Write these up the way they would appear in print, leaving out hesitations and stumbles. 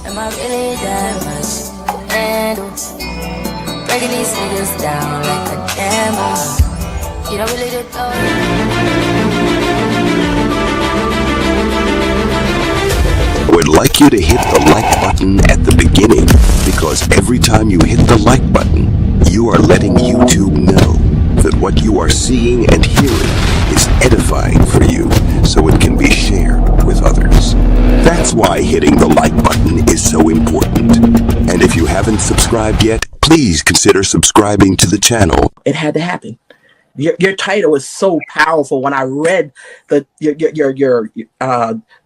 Am I really that much to handle? Breaking these niggas down like a camel. You don't really do Would like you to hit the like button at the beginning, because every time you hit the like button, you are letting YouTube know that what you are seeing and hearing is edifying for you, so it can be shared with others. That's why hitting the like button is so important. And if you haven't subscribed yet, please consider subscribing to the channel. It had to happen. Your title was so powerful. When I read the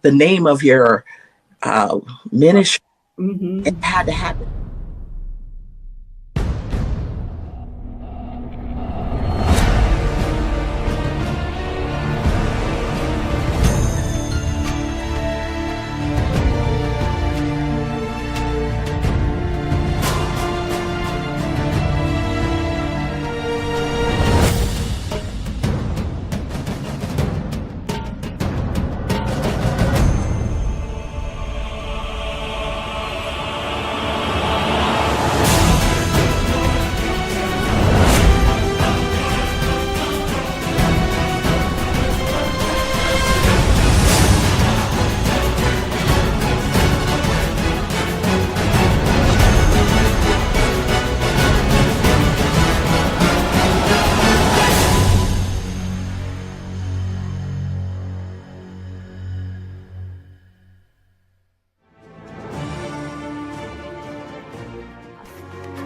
name of your ministry, it had to happen.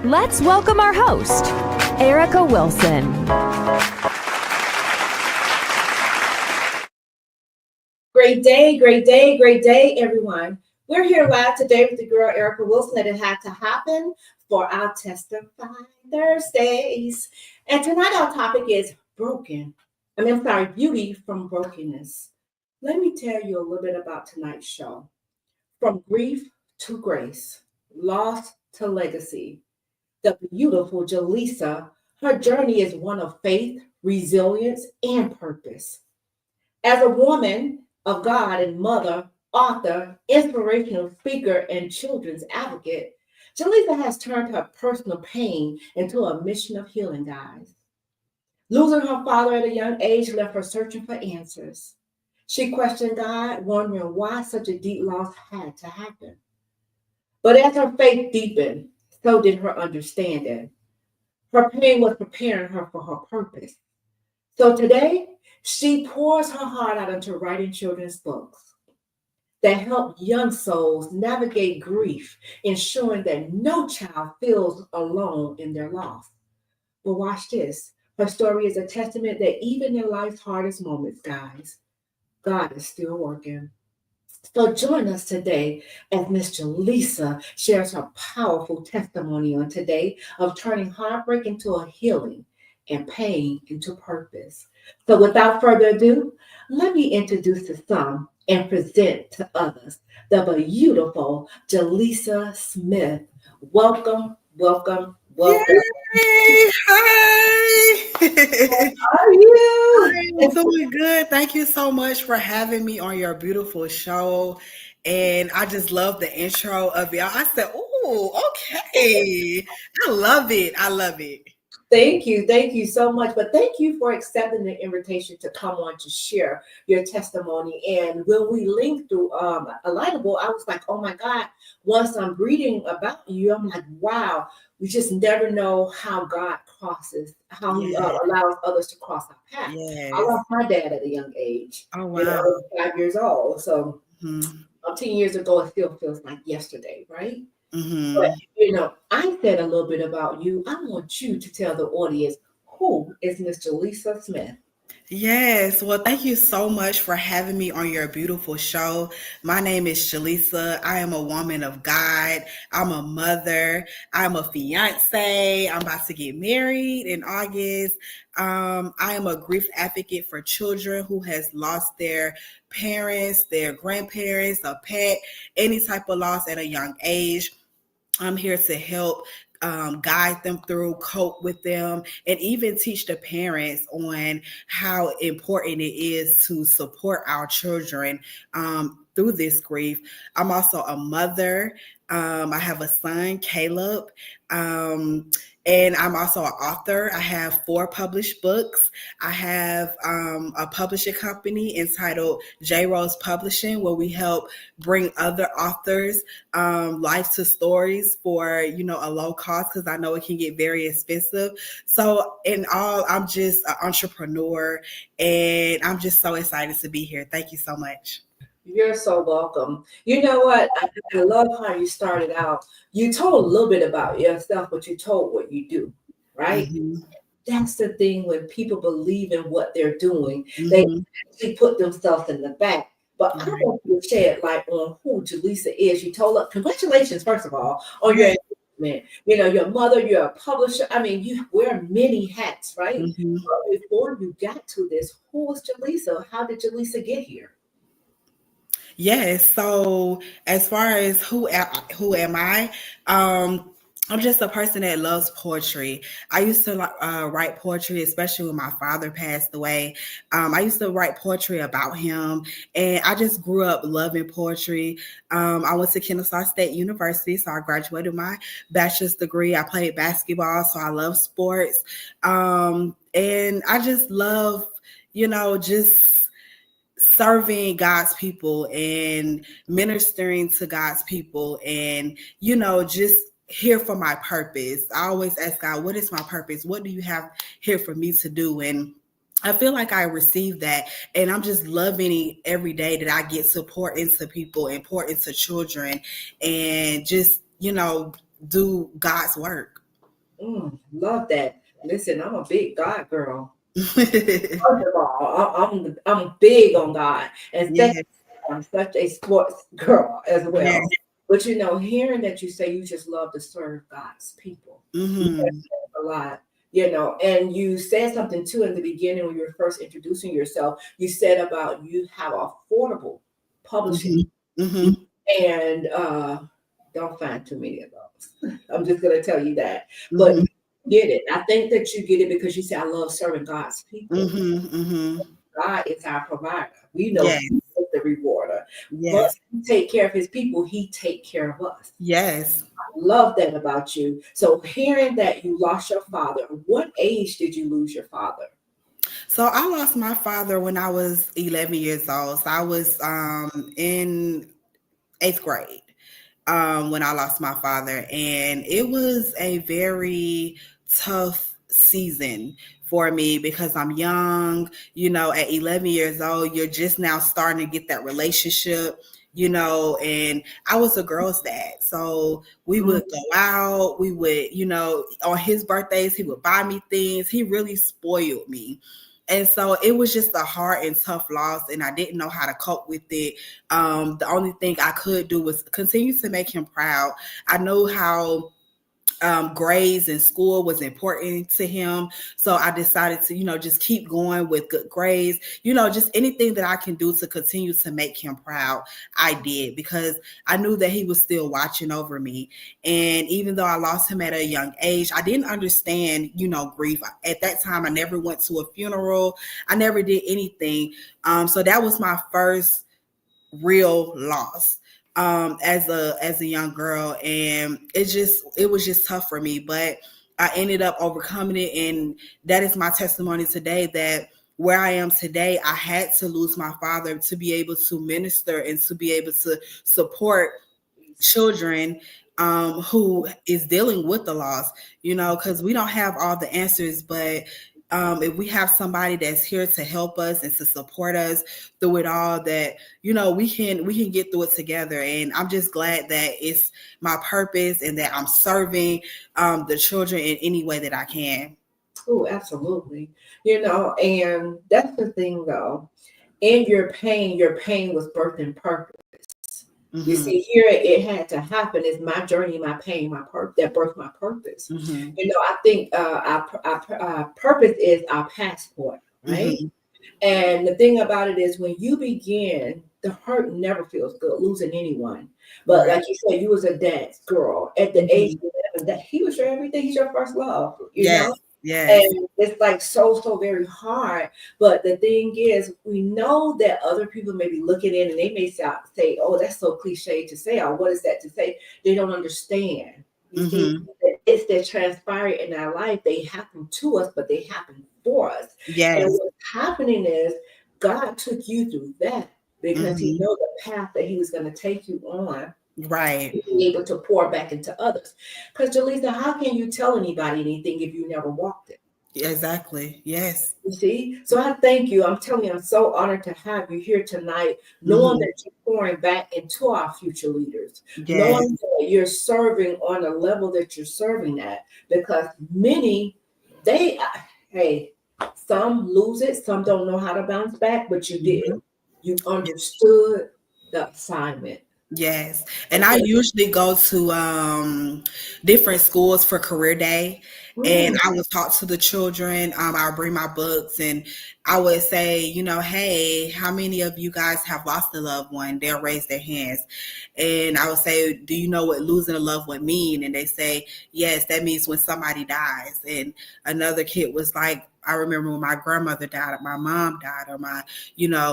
Let's welcome our host, Erica Wilson. Great day, everyone. We're here live today with the girl Erica Wilson that it had to happen for our Testify Thursdays. And tonight our topic is beauty from brokenness. Let me tell you a little bit about tonight's show. From grief to grace, loss to legacy. The beautiful Jalisa, her journey is one of faith, resilience, and purpose. As a woman of God and mother, author, inspirational speaker, and children's advocate, Jalisa has turned her personal pain into a mission of healing, guys. Losing her father at a young age left her searching for answers. She questioned God, wondering why such a deep loss had to happen. But as her faith deepened, so did her understanding. Her pain was preparing her for her purpose. So today, she pours her heart out into writing children's books that help young souls navigate grief, ensuring that no child feels alone in their loss. But watch this. Her story is a testament that even in life's hardest moments, guys, God is still working. So join us today as Miss Jalisa shares her powerful testimony on today of turning heartbreak into a healing and pain into purpose. So without further ado, let me introduce to some and present to others the beautiful Jalisa Smith. Welcome. Yay! Hi! How are you? I'm doing good. Thank you so much for having me on your beautiful show. And I just love the intro of it. I said, oh, okay. I love it. Thank you so much. But thank you for accepting the invitation to come on to share your testimony. And when we linked through Alightable, I was like, oh my God, once I'm reading about you, I'm like, wow, we just never know how God crosses, how he allows others to cross our path. Yes. I lost my dad at a young age. Oh, wow. I was 5 years old. So 10 years ago, it still feels like yesterday, right? But, I said a little bit about you. I want you to tell the audience, who is Miss Jalisa Smith? Yes. Well, thank you so much for having me on your beautiful show. My name is Jalisa. I am a woman of God. I'm a mother. I'm a fiance. I'm about to get married in August. I am a grief advocate for children who has lost their parents, their grandparents, a pet, any type of loss at a young age. I'm here to help guide them through, cope with them, and even teach the parents on how important it is to support our children through this grief. I'm also a mother. I have a son, Caleb. And I'm also an author. I have 4 published books. I have a publishing company entitled J Rose Publishing, where we help bring other authors life to stories for, a low cost, because I know it can get very expensive. So in all, I'm just an entrepreneur, and I'm just so excited to be here. Thank you so much. You're so welcome. You know what? I love how you started out. You told a little bit about yourself, but you told what you do, right? Mm-hmm. That's the thing when people believe in what they're doing, they Mm-hmm. actually put themselves in the back. But I Right. want you to shed light on who Jalisa is. You told us, congratulations, first of all, on your Right. engagement. You know, your mother, you're a publisher. I mean, you wear many hats, right? Mm-hmm. But before you got to this, who was Jalisa? How did Jalisa get here? Yes. So as far as who am I? I'm just a person that loves poetry. I used to write poetry, especially when my father passed away. I used to write poetry about him, and I just grew up loving poetry. I went to Kennesaw State University, so I graduated my bachelor's degree. I played basketball, so I love sports, and I just love, just serving God's people and ministering to God's people, and just here for my purpose. I always ask God, what is my purpose? What do you have here for me to do? And I feel like I received that, and I'm just loving every day that I get to pour into people and pour into children, and just do God's work. Love that. Listen, I'm a big God girl. First of all, I'm big on God, and second, Yes. I'm such a sports girl as well. Yes. But hearing that you say you just love to serve God's people, Mm-hmm. a lot, and you said something too in the beginning when you were first introducing yourself. You said about you have affordable publishing, Mm-hmm. Mm-hmm. and don't find too many of those. I'm just gonna tell you that, but Mm-hmm. get it. I think that you get it because you say I love serving God's people. Mm-hmm. Mm-hmm. God is our provider. We know Yes. He is the rewarder. Once Yes. He take care of His people, He take care of us. Yes. I love that about you. So hearing that you lost your father, what age did you lose your father? So I lost my father when I was 11 years old. So I was in 8th grade when I lost my father. And it was a very tough season for me because I'm young, at 11 years old, you're just now starting to get that relationship, and I was a girl's dad. So we would go out, we would, on his birthdays, he would buy me things. He really spoiled me. And so it was just a hard and tough loss, and I didn't know how to cope with it. The only thing I could do was continue to make him proud. I know how grades in school was important to him. So I decided to, just keep going with good grades, just anything that I can do to continue to make him proud. I did, because I knew that he was still watching over me. And even though I lost him at a young age, I didn't understand, grief. At that time, I never went to a funeral. I never did anything. So that was my first real loss as a young girl, and it was just tough for me, but I ended up overcoming it. And that is my testimony today, that where I am today, I had to lose my father to be able to minister and to be able to support children who is dealing with the loss, because we don't have all the answers, but if we have somebody that's here to help us and to support us through it all, that we can get through it together. And I'm just glad that it's my purpose and that I'm serving the children in any way that I can. Oh, absolutely. And that's the thing though. In your pain was birth and purpose. You Mm-hmm. see, here it had to happen. It's my journey, my pain, my purpose that birthed my purpose. Mm-hmm. I think our purpose is our passport, right? Mm-hmm. And the thing about it is, when you begin, the hurt never feels good losing anyone. But Right. like you said, you was a dad's girl at the age Mm-hmm. of 11. That he was your everything. He's your first love. Yes. Yes. And it's like so very hard. But the thing is, we know that other people may be looking in and they may say, oh, that's so cliche to say, or what is that to say? They don't understand. You see, it's that transpire in our life. They happen to us, but they happen for us. And Yes. what's happening is God took you through that because he knows the path that he was going to take you on Right. to be able to pour back into others. Because Jalisa, how can you tell anybody anything if you never walked it? Exactly. Yes. You see? So I thank you. I'm telling you, I'm so honored to have you here tonight, knowing that you're pouring back into our future leaders, Yes. knowing that you're serving on the level that you're serving at, because many, hey, some lose it, some don't know how to bounce back, but you did. You understood the assignment. Yes. And I usually go to different schools for career day, and Mm, I would talk to the children. I'll bring my books and I would say, hey, how many of you guys have lost a loved one? They'll raise their hands. And I would say, do you know what losing a loved one mean? And they say, yes, that means when somebody dies. And another kid was like, I remember when my grandmother died, or my mom died, or my,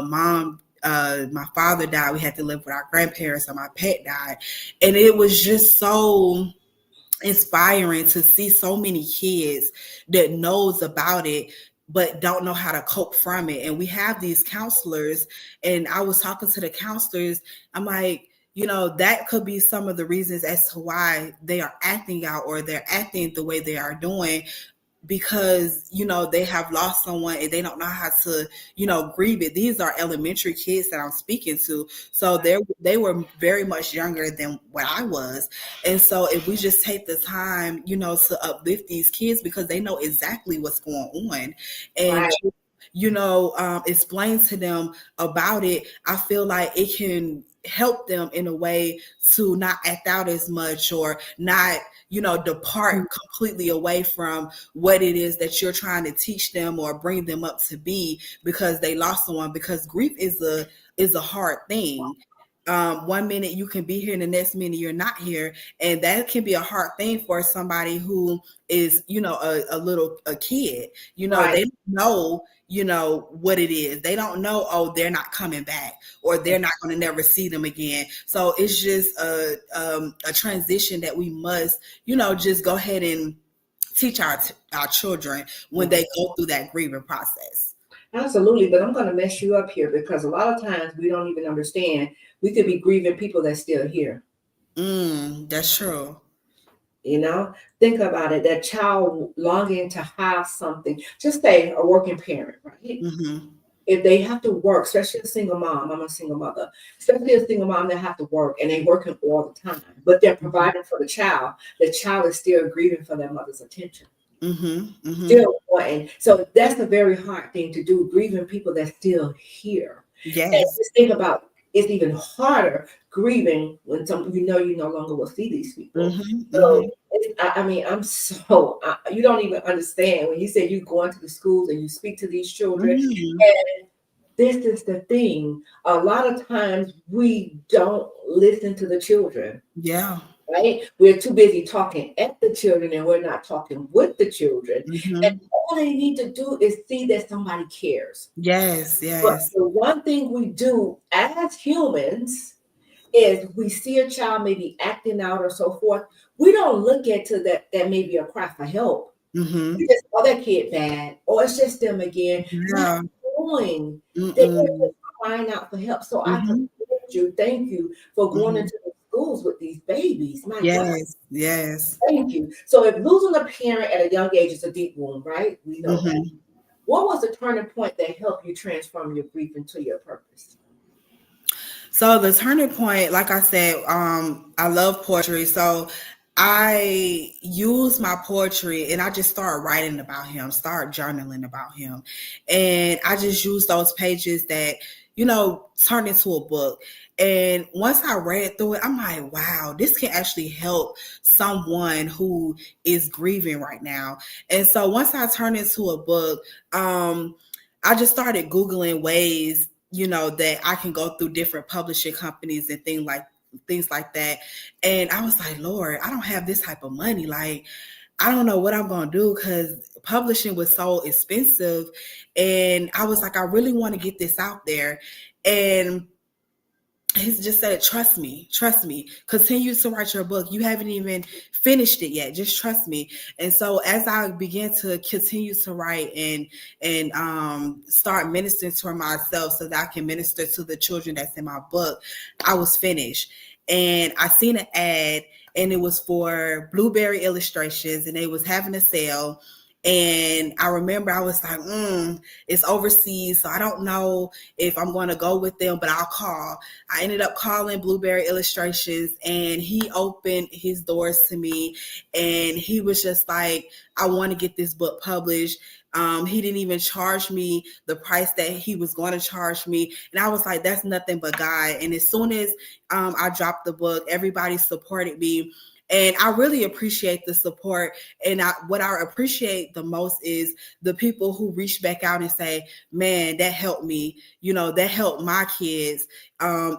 mom my father died. We had to live with our grandparents, or my pet died. And it was just so inspiring to see so many kids that knows about it but don't know how to cope from it. And we have these counselors, and I was talking to the counselors. I'm like, that could be some of the reasons as to why they are acting out, or they're acting the way they are doing, because they have lost someone and they don't know how to grieve it. These are elementary kids that I'm speaking to, so they were very much younger than what I was. And so if we just take the time to uplift these kids, because they know exactly what's going on, and right. explain to them about it, I feel like it can help them in a way to not act out as much, or not depart completely away from what it is that you're trying to teach them or bring them up to be, because they lost someone. Because grief is a hard thing. One minute you can be here and the next minute you're not here, and that can be a hard thing for somebody who is a kid. Right. They don't know what it is. They don't know, oh, they're not coming back, or they're not going to never see them again. So it's just a transition that we must just go ahead and teach our children when they go through that grieving process. Absolutely, but I'm going to mess you up here because a lot of times we don't even understand. We could be grieving people that's still here. That's true. Think about it. That child longing to have something. Just say a working parent, right? If they have to work, especially a single mom, I'm a single mother, especially a single mom that have to work and they working all the time, but they're providing for the child is still grieving for their mother's attention. Still wanting. So that's a very hard thing to do, grieving people that's still here. Yes. And just think about, it's even harder grieving when you no longer will see these people. So I'm so you don't even understand when you say you go into the schools and you speak to these children. And this is the thing. A lot of times we don't listen to the children. Yeah. Right? We're too busy talking at the children and we're not talking with the children. And all they need to do is see that somebody cares. Yes. But the one thing we do as humans is we see a child maybe acting out or so forth. We don't look at that may be a cry for help. We just, oh, that kid bad, or it's just them again. Not knowing that they're just crying out for help. So I commend you. Thank you for going into the schools with these babies. My God. Yes. Thank you. So if losing a parent at a young age is a deep wound, right? We know that. What was the turning point that helped you transform your grief into your purpose? So the turning point, like I said, I love poetry. So I use my poetry and I just start writing about him, start journaling about him. And I just use those pages that, turn into a book. And once I read through it, I'm like, wow, this can actually help someone who is grieving right now. And so once I turned into a book, I just started Googling ways, that I can go through different publishing companies and things like that. And I was like, Lord, I don't have this type of money. Like, I don't know what I'm going to do because publishing was so expensive. And I was like, I really want to get this out there. And he just said, trust me, continue to write your book. You haven't even finished it yet. Just trust me. And so as I began to continue to write and start ministering to myself so that I can minister to the children that's in my book, I was finished. And I seen an ad, and it was for Blueberry Illustrations, and they was having a sale. And I remember I was like, it's overseas, so I don't know if I'm going to go with them, but I'll call. I ended up calling Blueberry Illustrations, and he opened his doors to me, and he was just like, I want to get this book published. He didn't even charge me the price that he was going to charge me. And I was like, that's nothing but God. And as soon as I dropped the book, everybody supported me. And I really appreciate the support. And what I appreciate the most is the people who reach back out and say, man, that helped me. That helped my kids.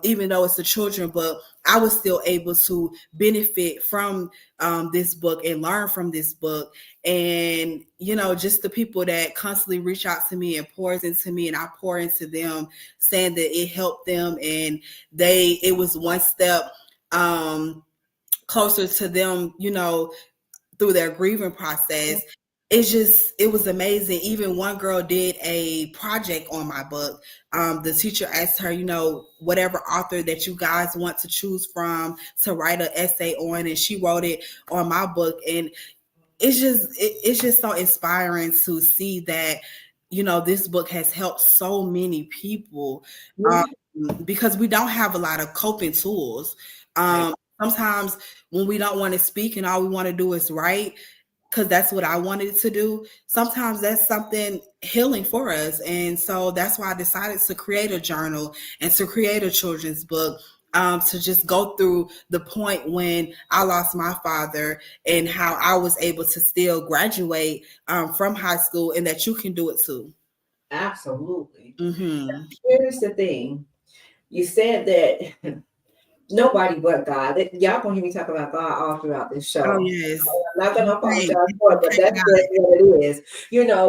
Even though it's a children book, I was still able to benefit from this book and learn from this book. And, just the people that constantly reach out to me and pours into me, and I pour into them, saying that it helped them. And it was one step closer to them, through their grieving process. It was amazing. Even one girl did a project on my book. The teacher asked her, whatever author that you guys want to choose from to write an essay on, and she wrote it on my book. And it's just so inspiring to see that, this book has helped so many people, because we don't have a lot of coping tools. Sometimes when we don't want to speak and all we want to do is write, because that's what I wanted to do, sometimes that's something healing for us. And so that's why I decided to create a journal and to create a children's book, to just go through the point when I lost my father and how I was able to still graduate from high school, and that you can do it too. Absolutely. Mm-hmm. Here's the thing. You said that nobody but God. Y'all gonna hear me talk about God all throughout this show. Oh, yes. I'm not gonna apologize for it, but that's just what it is.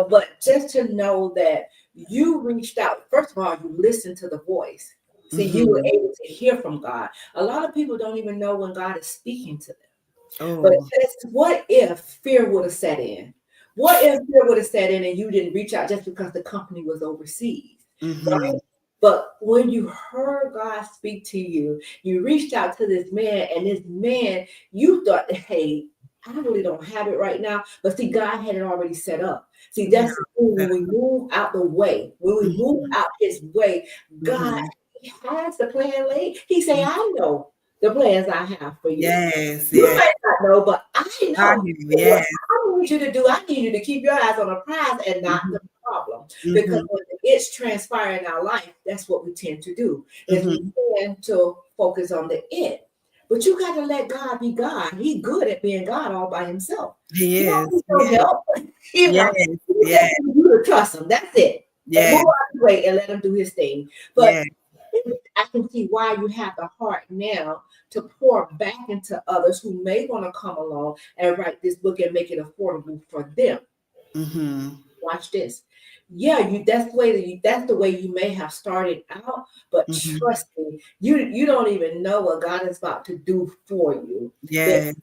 But just to know that you reached out. First of all, you listened to the voice. See, you were able to hear from God. A lot of people don't even know when God is speaking to them. But just what if fear would have set in? What if fear would have set in and you didn't reach out just because the company was overseas? Right? But when you heard God speak to you, you reached out to this man, and this man, you thought, hey, I really don't have it right now. But see, God had it already set up. See, that's the thing. When we move out the way, when we move out his way, God has the plan laid. He say, I know the plans I have for you. Yes. You might not know, but I know. Yes. What I need you to do, I need you to keep your eyes on the prize and not the problem. Because when it's transpiring in our life, that's what we tend to do. Is we tend to focus on the it. But you got to let God be God. He's good at being God all by himself. He is. Don't need no help. You to trust him. That's it. And move out the way and let him do his thing. But I can see why you have the heart now to pour back into others who may want to come along and write this book and make it affordable for them. Watch this. That's the way you may have started out, but trust me, you don't even know what God is about to do for you. Because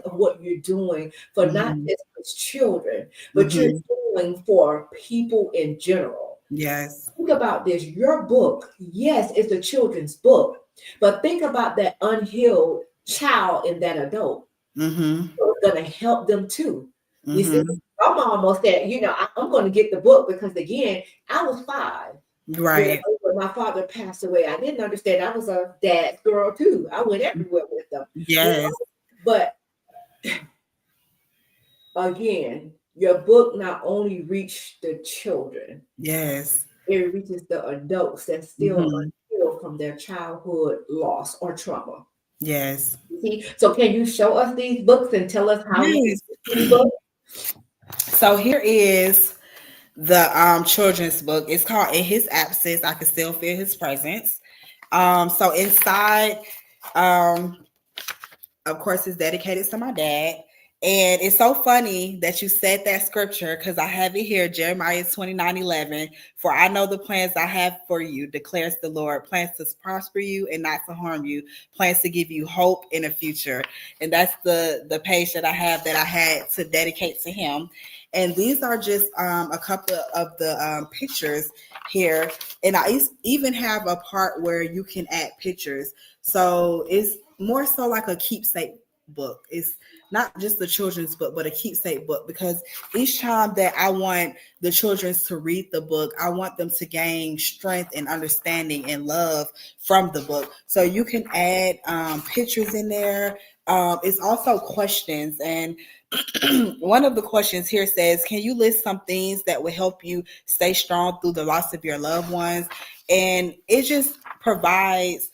of what you're doing for not just his children, but you're doing for people in general. Yes. Think about this. Your book, yes, it's a children's book, but think about that unhealed child and that adult. So it's going to help them too. You see, I'm almost there. I'm going to get the book because, again, I was 5. Right. When my father passed away, I didn't understand. I was a dad's girl too. I went everywhere with them. Yes. But again, your book not only reached the children. Yes. It reaches the adults that still unhealed from their childhood loss or trauma. Yes. See? So can you show us these books and tell us how you these books? So here is the children's book. It's called In His Absence, I Can Still Feel His Presence. So inside, of course, it's dedicated to my dad. And it's so funny that you said that scripture, because I have it here, Jeremiah 29:11. For I know the plans I have for you, declares the Lord, plans to prosper you and not to harm you, plans to give you hope in the future. And that's the page that I have that I had to dedicate to him. And these are just a couple of the pictures here. And I even have a part where you can add pictures. So it's more so like a keepsake book. It's not just the children's book, but a keepsake book, because each time that I want the children to read the book, I want them to gain strength and understanding and love from the book. So you can add pictures in there. It's also questions. And one of the questions here says, can you list some things that will help you stay strong through the loss of your loved ones? And it just provides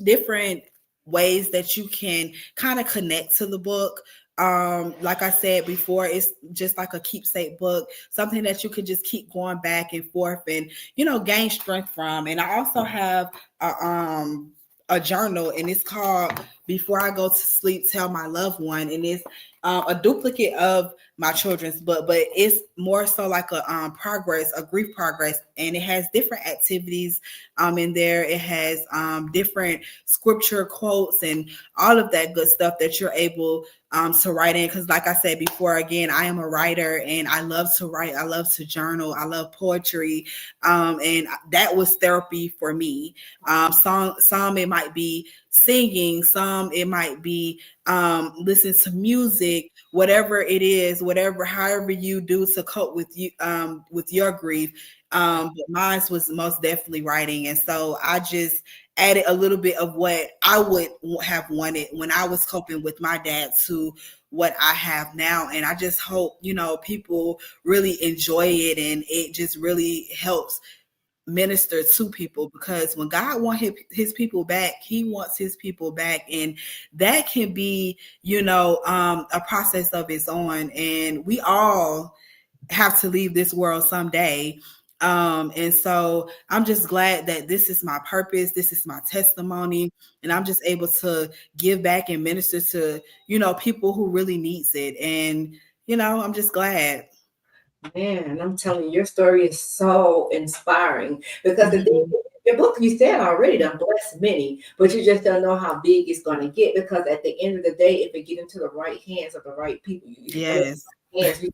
different ways that you can kind of connect to the book. Like I said before, it's just like a keepsake book, something that you could just keep going back and forth and, gain strength from. And I also have a journal, and it's called Before I Go to Sleep, Tell My Loved One. And it's a duplicate of my children's book, but it's more so like a grief progress, and it has different activities in there. It has different scripture quotes and all of that good stuff that you're able to write in. Because like I said before, again, I am a writer and I love to write. I love to journal. I love poetry. And that was therapy for me. Some it might be singing, some it might be listening to music, whatever it is, however you do to cope with your grief. But mine was most definitely writing. And so I just added a little bit of what I would have wanted when I was coping with my dad to what I have now. And I just hope, people really enjoy it, and it just really helps minister to people, because when God wants his people back, he wants his people back. And that can be, a process of its own. And we all have to leave this world someday. And so I'm just glad that this is my purpose. This is my testimony. And I'm just able to give back and minister to, people who really needs it. And, I'm just glad. Man, I'm telling you, your story is so inspiring, because your book, you said already, done blessed many, but you just don't know how big it's going to get, because at the end of the day, if it get into the right hands of the right people, Yes. you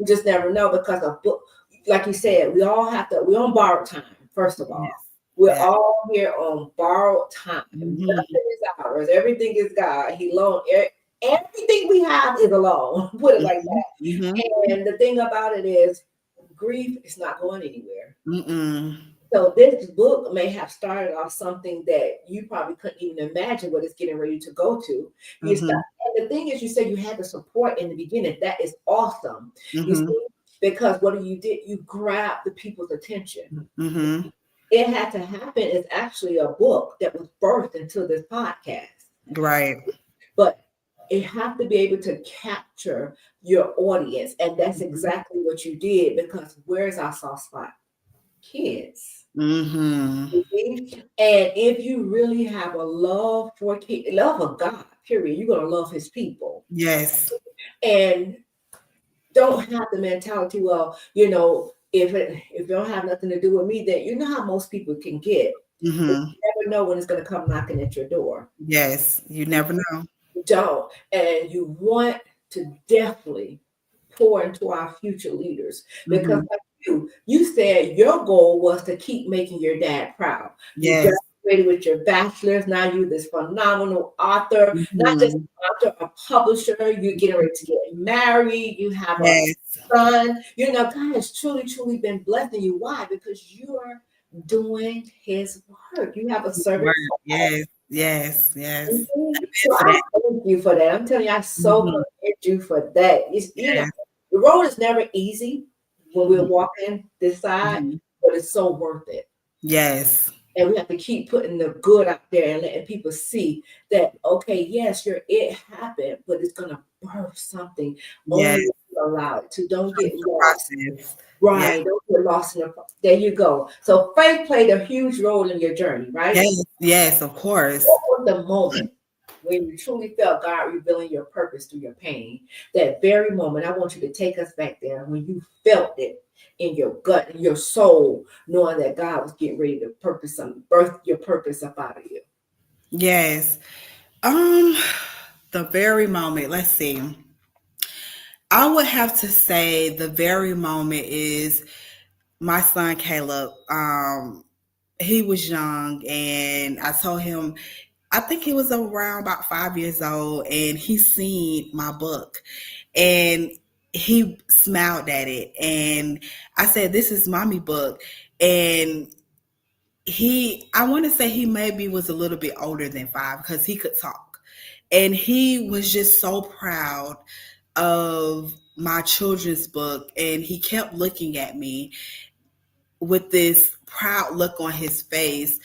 just never know, because a book, like you said, we're on borrowed time, first of all. Yes. We're all here on borrowed time. Nothing is ours. Everything is God. He loaned everything we have is a loan. Put it like that. And the thing about it is, grief is not going anywhere. So this book may have started off something that you probably couldn't even imagine what it's getting ready to go to. And the thing is, you said you had the support in the beginning. That is awesome. You see, because what you did, you grabbed the people's attention. It had to happen. It's actually a book that was birthed into this podcast. Right. But it have to be able to capture your audience. And that's exactly what you did, because where's our soft spot? Kids. And if you really have a love for kids, love of God, period, you're going to love his people. Yes. And don't have the mentality, well, if it don't have nothing to do with me, then you know how most people can get. You never know when it's going to come knocking at your door. Yes, you never know. You don't. And you want to definitely pour into our future leaders, because like you said your goal was to keep making your dad proud. Yes. You graduated with your bachelor's. Now you're this phenomenal author, not just an author, a publisher. You're getting ready to get married. You have a son. God has truly, truly been blessing you. Why? Because you're doing his work. You have a servant. Yes. So I thank you for that. I'm telling you, I so commend you for that. The road is never easy when we're walking this side, but it's so worth it. Yes. And we have to keep putting the good out there and letting people see that, okay, yes, it happened, but it's going to birth something. Yes. Only allow it to. Don't get lost. Right. Yes. Don't get lost in there you go. So faith played a huge role in your journey, right? Yes, of course. What was the moment when you truly felt God revealing your purpose through your pain, that very moment, I want you to take us back there when you felt it in your gut, in your soul, knowing that God was getting ready to birth your purpose up out of you. Yes. Um, the very moment, let's see. I would have to say the very moment is my son Caleb. He was young, and I told him, I think he was around about 5 years old, and he seen my book, and he smiled at it, and I said, "This is mommy book," and I want to say he maybe was a little bit older than 5 because he could talk, and he was just so proud of my children's book, and he kept looking at me with this proud look on his face,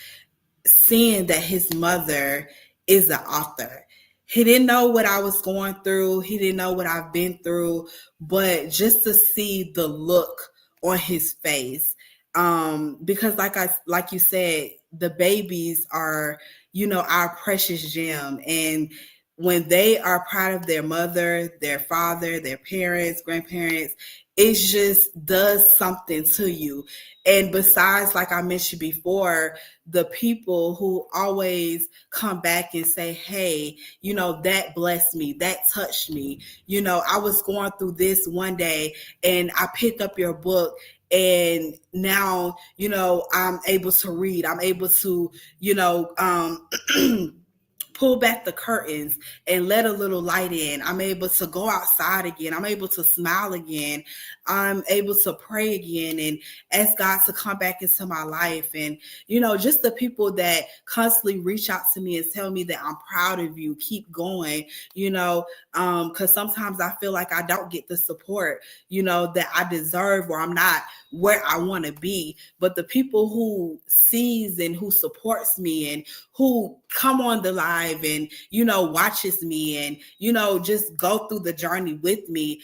seeing that his mother is an author. He didn't know what I was going through. He didn't know what I've been through, but just to see the look on his face, because like you said, the babies are, our precious gem, and when they are proud of their mother, their father, their parents, grandparents, it just does something to you. And besides, like I mentioned before, the people who always come back and say, hey, that blessed me, that touched me. I was going through this one day and I picked up your book, and now, I'm able to read. I'm able to, pull back the curtains and let a little light in. I'm able to go outside again. I'm able to smile again. I'm able to pray again and ask God to come back into my life. And, just the people that constantly reach out to me and tell me that I'm proud of you, keep going, because sometimes I feel like I don't get the support, that I deserve, or I'm not where I want to be. But the people who sees and who supports me and who come on the live and, watches me and, just go through the journey with me,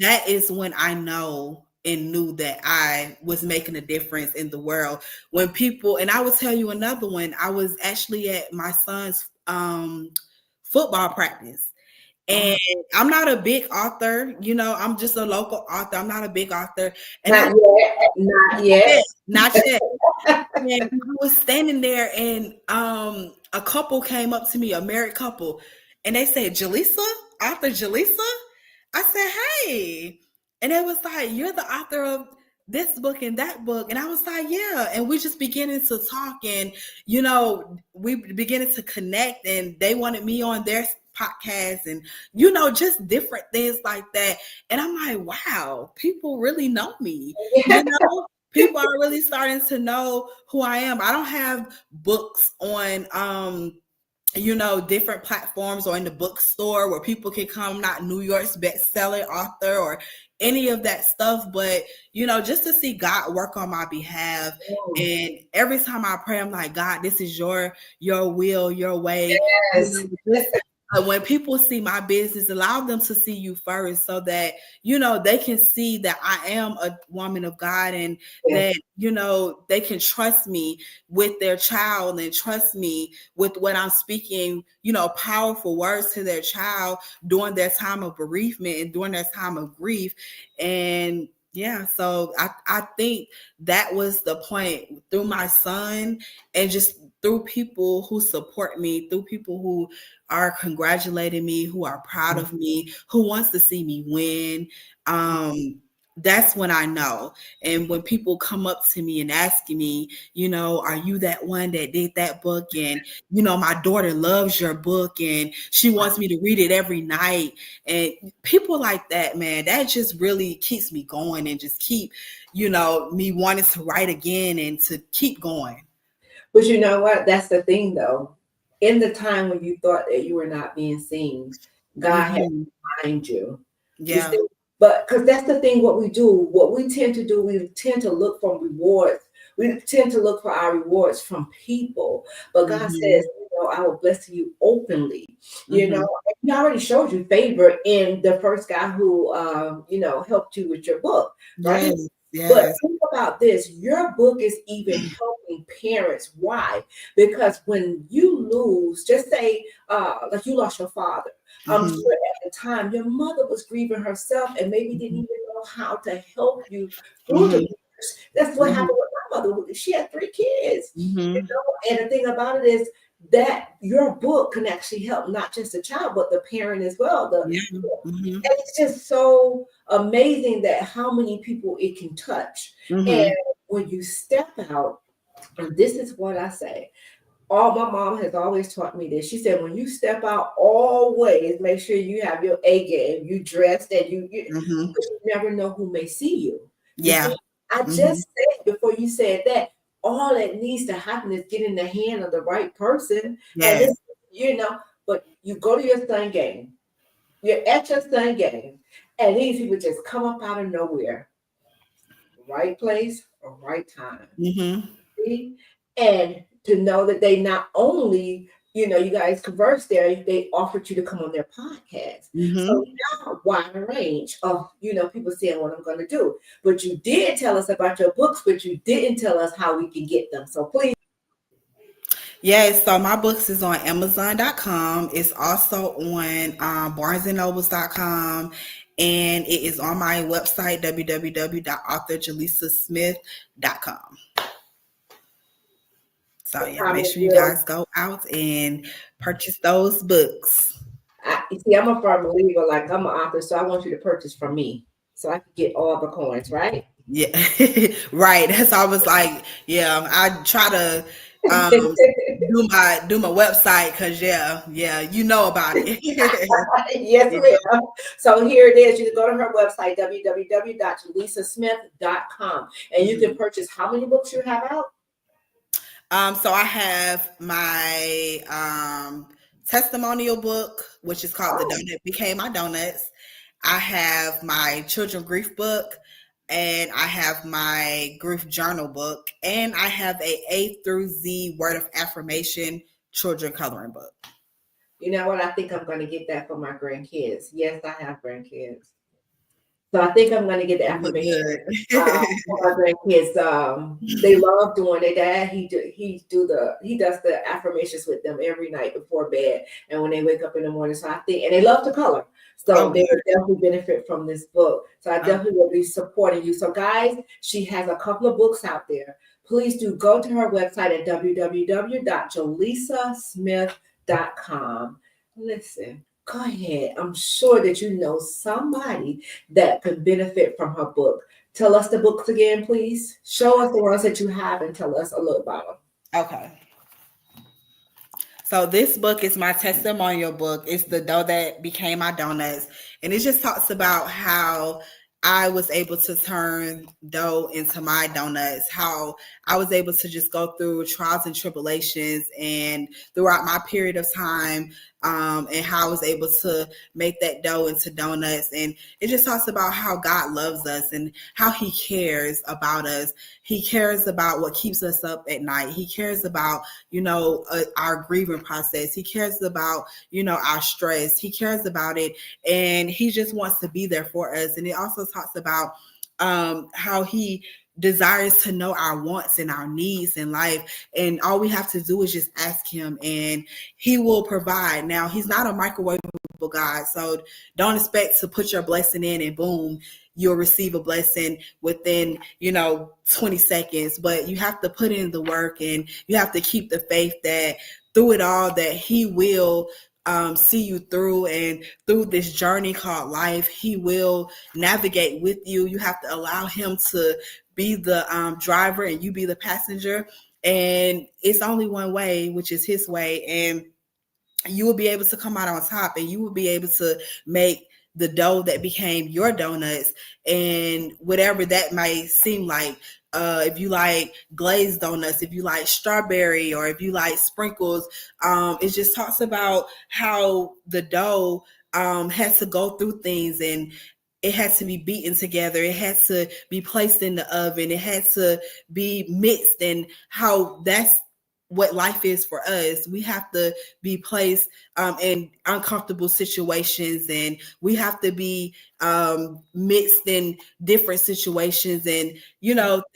that is when I know and knew that I was making a difference in the world. When people, and I will tell you another one, I was actually at my son's football practice. And I'm not a big author, I'm just a local author. I'm not a big author. And Not yet. Not yet. And I was standing there, and a couple came up to me, a married couple, and they said, Jalisa, author Jalisa? I said, hey. And it was like, you're the author of this book and that book. And I was like, yeah. And we just beginning to talk, and, we beginning to connect, and they wanted me on their podcast and, just different things like that. And I'm like, wow, people really know me, People are really starting to know who I am. I don't have books on, different platforms or in the bookstore where people can come. I'm not New York's best-selling author or any of that stuff, but, just to see God work on my behalf. And every time I pray, I'm like, God, this is your will, your way. Yes. When people see my business, allow them to see you first, so that, they can see that I am a woman of God, and that, they can trust me with their child and trust me with what I'm speaking, powerful words to their child during their time of bereavement and during their time of grief. And yeah, so I think that was the point, through my son, and just through people who support me, through people who are congratulating me, who are proud of me, who wants to see me win. That's when I know. And when people come up to me and asking me, are you that one that did that book? And, my daughter loves your book and she wants me to read it every night. And people like that, man, that just really keeps me going and just keep, me wanting to write again and to keep going. But you know what? That's the thing, though. In the time when you thought that you were not being seen, God had to find you. Yeah. But because that's the thing, what we do, what we tend to do, we tend to look for rewards. We tend to look for our rewards from people. But God says, I will bless you openly. He already showed you favor in the first guy who, helped you with your book, right? Yes. But Yes. think about this. Your book is even helping parents. Why? Because when you lose, just say, like you lost your father, I'm Mm-hmm. sure at the time your mother was grieving herself and maybe didn't even know how to help you through the Mm-hmm. years. That's what happened with my mother. She had 3 kids, Mm-hmm. and the thing about it is that your book can actually help not just the child, but the parent as well. Yeah. Mm-hmm. And it's just so amazing that how many people it can touch. And Mm-hmm. when you step out, and this is what I say, all my mom has always taught me this. She said, when you step out, always make sure you have your A game, you dressed, and Mm-hmm. because you never know who may see you. You Yeah. see, I Mm-hmm. just said before you said that, all that needs to happen is get in the hand of the right person. And Yes. this, but you go to your son game, you're at your son game, and these people just come up out of nowhere, right place or right time. Mm-hmm. See? And to know that they not only, you guys converse there, they offered you to come on their podcast. So Mm-hmm. now wide range of, people saying what I'm going to do. But you did tell us about your books, but you didn't tell us how we can get them. So please. Yes, so my books is on Amazon.com. It's also on BarnesandNobles.com, and it is on my website, www.authorjalisasmith.com. So yeah, make Comment sure you will. guys go out and purchase those books. You see, I'm a firm believer, like I'm an author, so I want you to purchase from me so I can get all the coins, right? Yeah, right. That's I was like, yeah, I try to um do my website because yeah, you know about it. Yes, Yeah. ma'am. So here it is. You can go to her website, www.jalisasmith.com, and you can Mhm. purchase how many books you have out? So I have my testimonial book, which is called The Oh, Donut Became My Donuts. I have my children grief book, and I have my grief journal book, and I have A through Z word of affirmation children coloring book. you know what? I think I'm going to get that for my grandkids. Yes, I have grandkids. So I think I'm going to get the You look affirmation good. for my grandkids. They love doing their dad. He does the affirmations with them every night before bed and when they wake up in the morning. So I think, and they love to color. Oh, So they good. would definitely benefit from this book. So I Oh, definitely will be supporting you. So guys, she has a couple of books out there. Please do go to her website at www.jalisasmith.com. Listen, go ahead. I'm sure that you know somebody that could benefit from her book. Tell us the books again, please. Show us the ones that you have and tell us a little about them. okay. So this book is my testimonial book. It's The Dough That Became My Donuts. And it just talks about how I was able to turn dough into my donuts, how I was able to just go through trials and tribulations and throughout my period of time, and how I was able to make that dough into donuts. And it just talks about how God loves us and how he cares about us. He cares about what keeps us up at night. He cares about, our grieving process. He cares about, our stress. He cares about it. And he just wants to be there for us. And it also talks about how he desires to know our wants and our needs in life. And all we have to do is just ask him and he will provide. Now, he's not a microwavable God. So don't expect to put your blessing in and boom, you'll receive a blessing within 20 seconds, but you have to put in the work and you have to keep the faith that through it all that he will see you through, and through this journey called life he will navigate with you. You have to allow him to be the driver and you be the passenger, and it's only one way, which is his way, and you will be able to come out on top and you will be able to make the dough that became your donuts, and whatever that might seem like. If you like glazed donuts, if you like strawberry, or if you like sprinkles, it just talks about how the dough has to go through things, and it has to be beaten together. It has to be placed in the oven. It has to be mixed, and how that's what life is for us. We have to be placed in uncomfortable situations, and we have to be mixed in different situations, and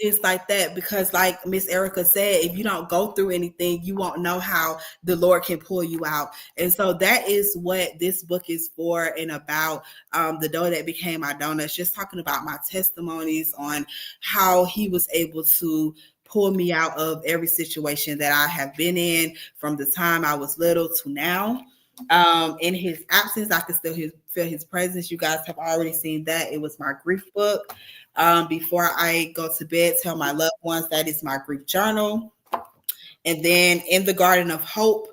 things like that, because like Miss Erica said, if you don't go through anything, you won't know how the Lord can pull you out. And so that is what this book is for and about. The dough that became my donuts, just talking about my testimonies on how he was able to pull me out of every situation that I have been in from the time I was little to now. In his absence, I can still feel his presence. You guys have already seen that. It was my grief book. Before I go to bed, tell my loved ones, that is my grief journal. And then In the Garden of Hope,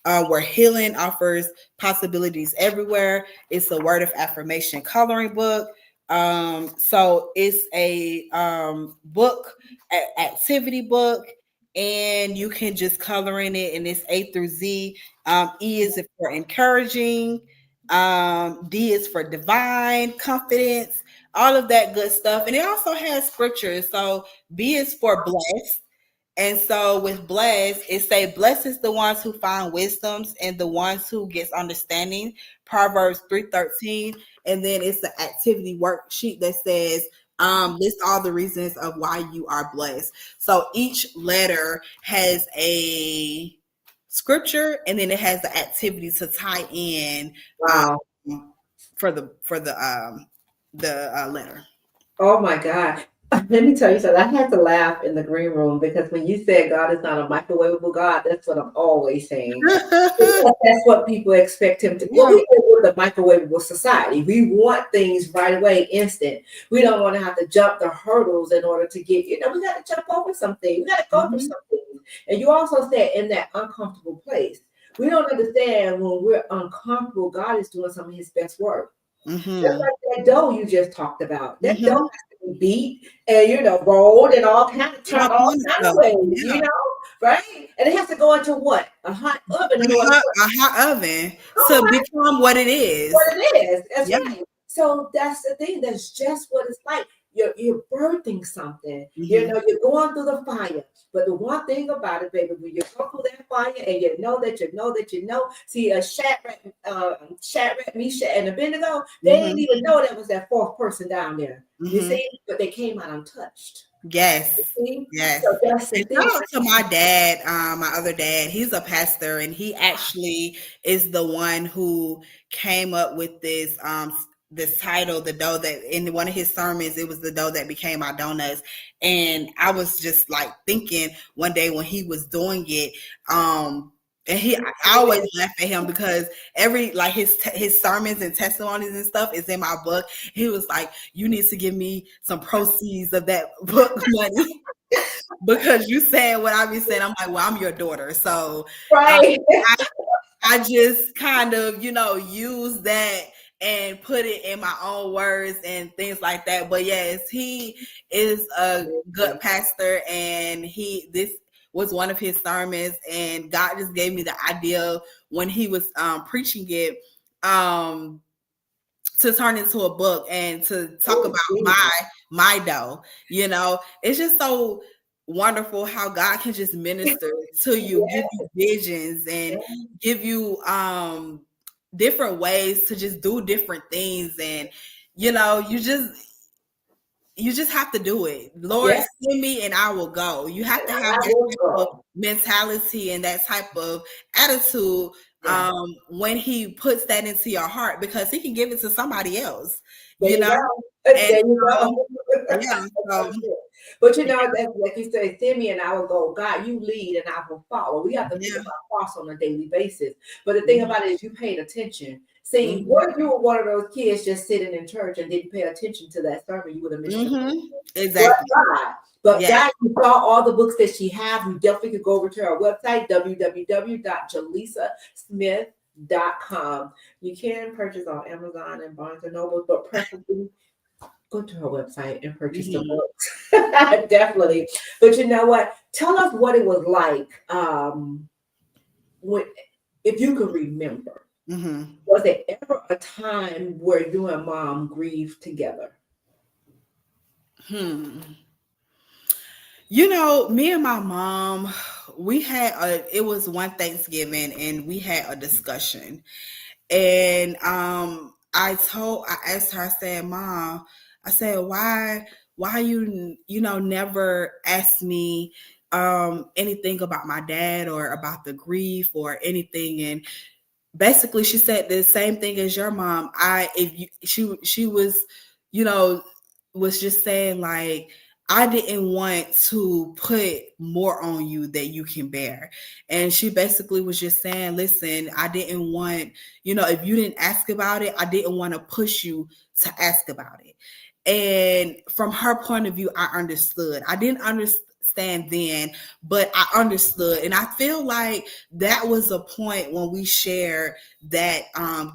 where healing offers possibilities everywhere, it's a word of affirmation coloring book. So it's a book, activity book, and you can just color in it, and it's A through Z. E is for encouraging, D is for divine confidence, all of that good stuff. And it also has scriptures. So B is for blessed. And so with blessed, it say, blessed is the ones who find wisdoms and the ones who gets understanding. Proverbs 3:13. And then it's the activity worksheet that says, list all the reasons of why you are blessed. So each letter has a scripture, and then it has the activity to tie in for the letter. Oh my God. Let me tell you something. I had to laugh in the green room because when you said God is not a microwavable God, that's what I'm always saying. That's what people expect him to do. We live with a microwavable society. We want things right away, instant. We don't want to have to jump the hurdles in order to get, we got to jump over something. We got to go through something. And you also said in that uncomfortable place. We don't understand when we're uncomfortable, God is doing some of his best work. Just like that dough you just talked about. That dough has to be beat and rolled and all kind of turned all kind of ways, right? And it has to go into what? A hot oven. A hot oven to become what it is. What it is. That's right. So that's the thing. That's just what it's like. You're birthing something. You're going through the fire. But the one thing about it, baby, when you go through that fire and you know that you know, see Shadrach, Meshach, and Abednego, they didn't even know that was that fourth person down there. You see, but they came out untouched. Yes. Yes. So that's the thing. Shout out to my dad, my other dad. He's a pastor, and he actually is the one who came up with this title, the dough that, in one of his sermons, it was the dough that became my donuts. And I was just like thinking one day when he was doing it, and I always laugh at him because his sermons and testimonies and stuff is in my book. He was like, you need to give me some proceeds of that book money because you saying what I be saying. I'm like, well, I'm your daughter. So right. I just kind of, use that and put it in my own words and things like that. But yes, he is a good pastor, and this was one of his sermons, and God just gave me the idea when he was preaching it to turn into a book and to talk about my dough. It's just so wonderful how God can just minister to you, give you visions, and give you different ways to just do different things. And you just have to do it. Lord, send me and I will go. You have to have that type of mentality and that type of attitude when he puts that into your heart, because he can give it to somebody else. There you go. But like you said, send me and I will go. God, you lead and I will follow. We have to think about cross on a daily basis. But the thing about it is you paid attention. See, what if you were one of those kids just sitting in church and didn't pay attention to that sermon? You would have missed it. Exactly. But God, you saw all the books that she has. You definitely could go over to her website, www.jalisasmith.com. You can purchase on Amazon and Barnes & Noble, but preferably go to her website and purchase the books. Definitely. But you know what? Tell us what it was like if you could remember. Was there ever a time where you and Mom grieved together? Me and my mom, it was one Thanksgiving and we had a discussion. And I asked her, I said, Mom, I said, why you never asked me anything about my dad or about the grief or anything. And basically she said the same thing as your mom. She was, you know, was just saying like, I didn't want to put more on you that you can bear. And she basically was just saying, listen, I didn't want, if you didn't ask about it, I didn't want to push you to ask about it. And from her point of view, I understood. I didn't understand then, but I understood. And I feel like that was a point when we shared that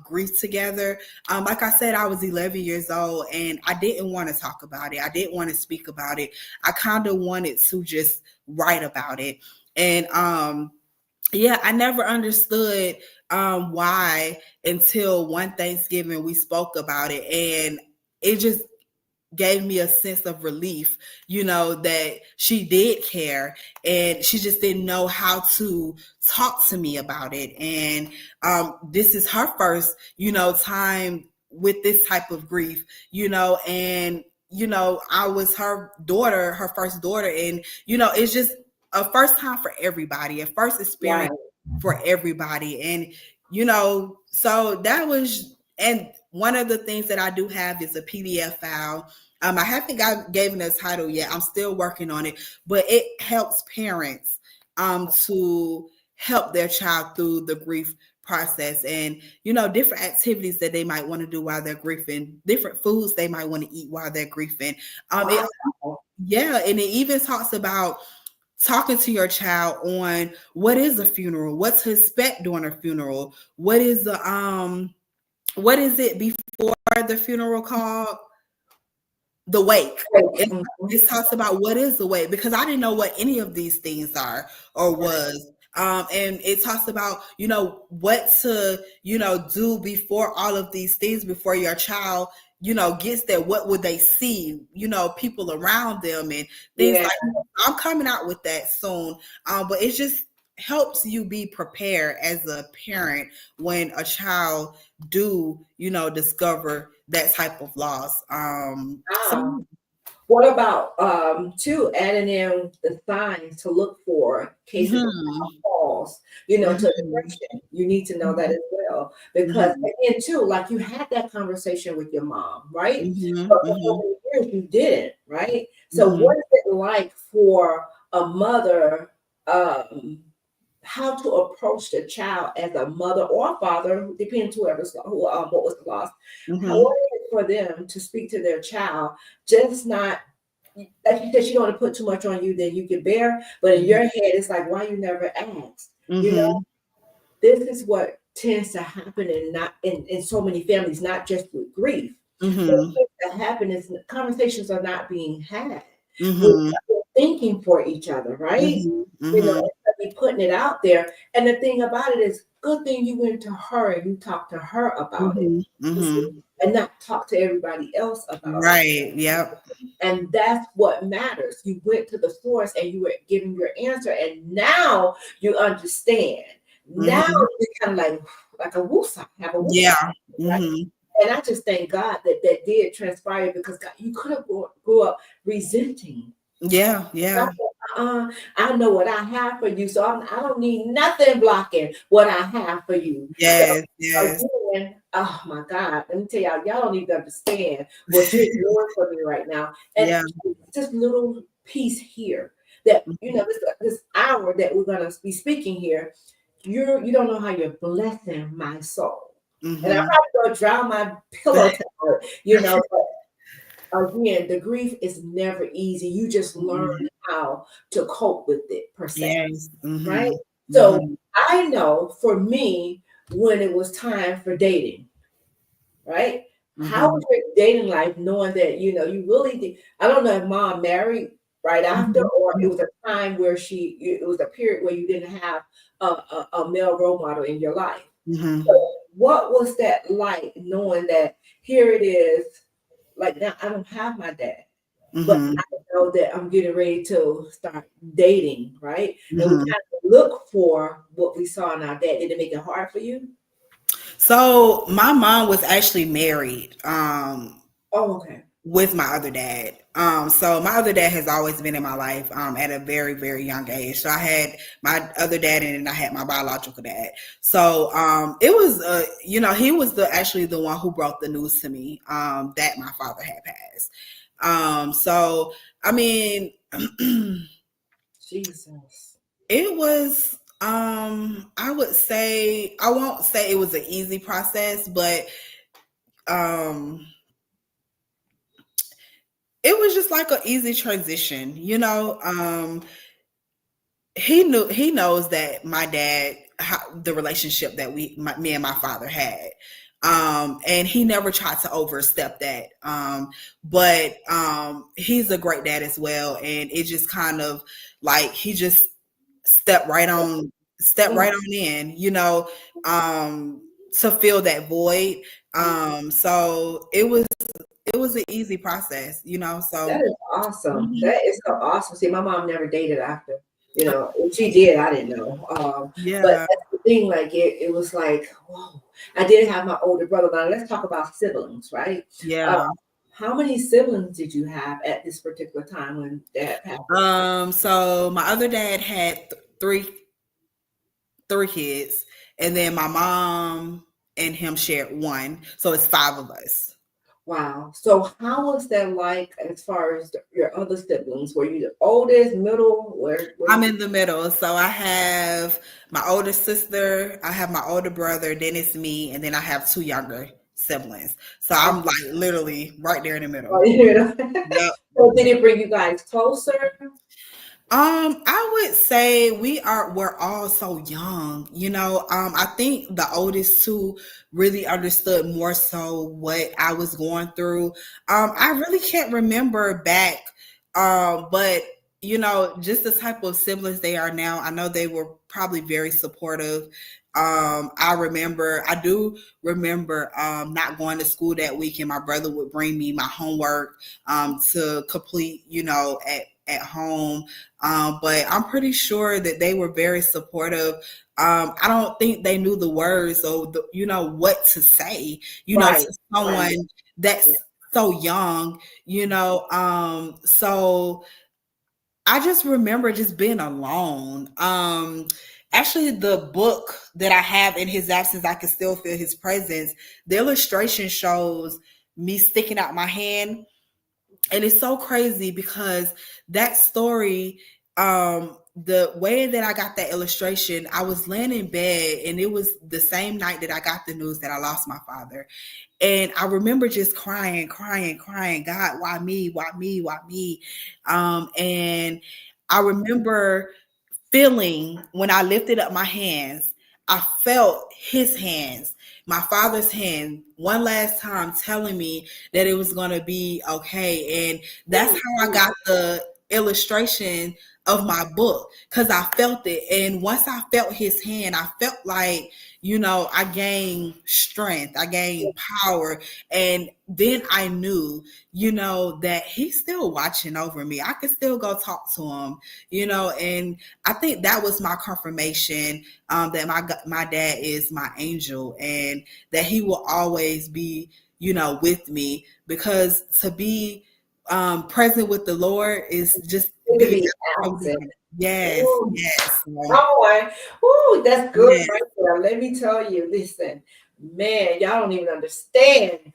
grief together. Like I said, I was 11 years old and I didn't want to talk about it. I didn't want to speak about it. I kind of wanted to just write about it. And I never understood why until one Thanksgiving we spoke about it. And it just gave me a sense of relief, that she did care and she just didn't know how to talk to me about it. And this is her first, time with this type of grief, and, I was her daughter, her first daughter. And, it's just a first time for everybody, a first experience for everybody. And, so that was, and one of the things that I do have is a PDF file. I haven't given a title yet. I'm still working on it, but it helps parents to help their child through the grief process and, different activities that they might want to do while they're grieving, different foods they might want to eat while they're grieving. And it even talks about talking to your child on what is a funeral, what to expect during a funeral, what is it before the funeral called? The wake. It talks about what is the wake, because I didn't know what any of these things are or was. And it talks about, what to, do before all of these things, before your child, gets there. What would they see, people around them and things like that. I'm coming out with that soon. But it just helps you be prepared as a parent when a child do, discover that type of loss. What about too adding in the signs to look for cases of falls, to depression? You need to know that as well, because again too, like you had that conversation with your mom, right? But for so many years you didn't, right? So what is it like for a mother? How to approach the child as a mother or a father, depending what was the loss. How is it for them to speak to their child, just not, like you said, she don't want to put too much on you than you can bear, but in your head, it's like, why you never asked? This is what tends to happen in so many families, not just with grief. What tends to happen is conversations are not being had. We're thinking for each other, right? Be putting it out there. And the thing about it is, good thing you went to her and you talked to her about it, and not talk to everybody else about it. Right. Yep. And that's what matters. You went to the source and you were giving your answer, and now you understand. Now it's kind of like a woosah, have a woosah. Yeah. Right? And I just thank God that did transpire, because God, you could have grew up resenting. Yeah. I know what I have for you, so I don't need nothing blocking what I have for you. Yes. Again, oh my God, let me tell y'all don't even understand what you're doing for me right now. And this little piece here that, this hour that we're going to be speaking here, you don't know how you're blessing my soul. And I'm probably going to drown my pillow towel, but again, the grief is never easy. You just learn how to cope with it, per se. Right? So I know for me, when it was time for dating, right? How was your dating life, knowing that, you really did? I don't know if mom married right after, or it was a time where it was a period where you didn't have a male role model in your life. So what was that like, knowing that here it is? Like, now I don't have my dad, but I know that I'm getting ready to start dating, right? And we Mhm. kind of look for what we saw in our dad. Did it make it hard for you? So my mom was actually married. Oh, okay. With my other dad. So my other dad has always been in my life at a very, very young age. So I had my other dad and then I had my biological dad. So it was, he was actually the one who brought the news to me that my father had passed. So, I mean, Jesus. it was, I would say, I won't say it was an easy process, but um, it was just like an easy transition, he knows that my dad, the relationship that me and my father had, and he never tried to overstep that. But he's a great dad as well, and it just kind of like he just stepped right on, in, to fill that void. So it was an easy process, That so. is awesome. Mhm. That is so awesome. See, my mom never dated after, if she did, I didn't know. But Yeah. that's the thing, like it was like, whoa. I did have my older brother. Now let's talk about siblings, right? Uh, Yeah. how many siblings did you have at this particular time when dad passed away? So my other dad had three kids, and then my mom and him shared one. So it's five of us. Wow. So how was that like as far as your other siblings? Were you the oldest, middle? Where I'm did you? in the middle. So I have my older sister, I have my older brother, then it's me, and then I have two younger siblings. So I'm like literally right there in the middle. Yep. So did it bring you guys closer? I would say we're all so young, I think the oldest two really understood more so what I was going through. I really can't remember back, but just the type of siblings they are now, I know they were probably very supportive. I do remember not going to school that week, and my brother would bring me my homework to complete, at home. But I'm pretty sure that they were very supportive. I don't think they knew the words or what to say, Right, to right. someone Yeah. that's so young, so I just remember just being alone. Actually, the book that I have, In His Absence, I Can Still Feel His Presence, the illustration shows me sticking out my hand, and it's so crazy because that story, the way that I got that illustration, I was laying in bed, and it was the same night that I got the news that I lost my father. And I remember just crying, crying, crying, God, why me? Why me? Why me? And I remember feeling when I lifted up my hands, I felt his hands, my father's hand, one last time telling me that it was going to be okay. And that's how I got the illustration of my book, because I felt it. And once I felt his hand, I felt like, I gained strength, I gained power. And then I knew, that he's still watching over me. I could still go talk to him, and I think that was my confirmation, that my dad is my angel, and that he will always be, with me, because to be present with the Lord is just Good to being be so absent. different. Yes, Ooh, yes, boy. Ooh, that's good yes. right there. Let me tell you, listen, man, y'all don't even understand.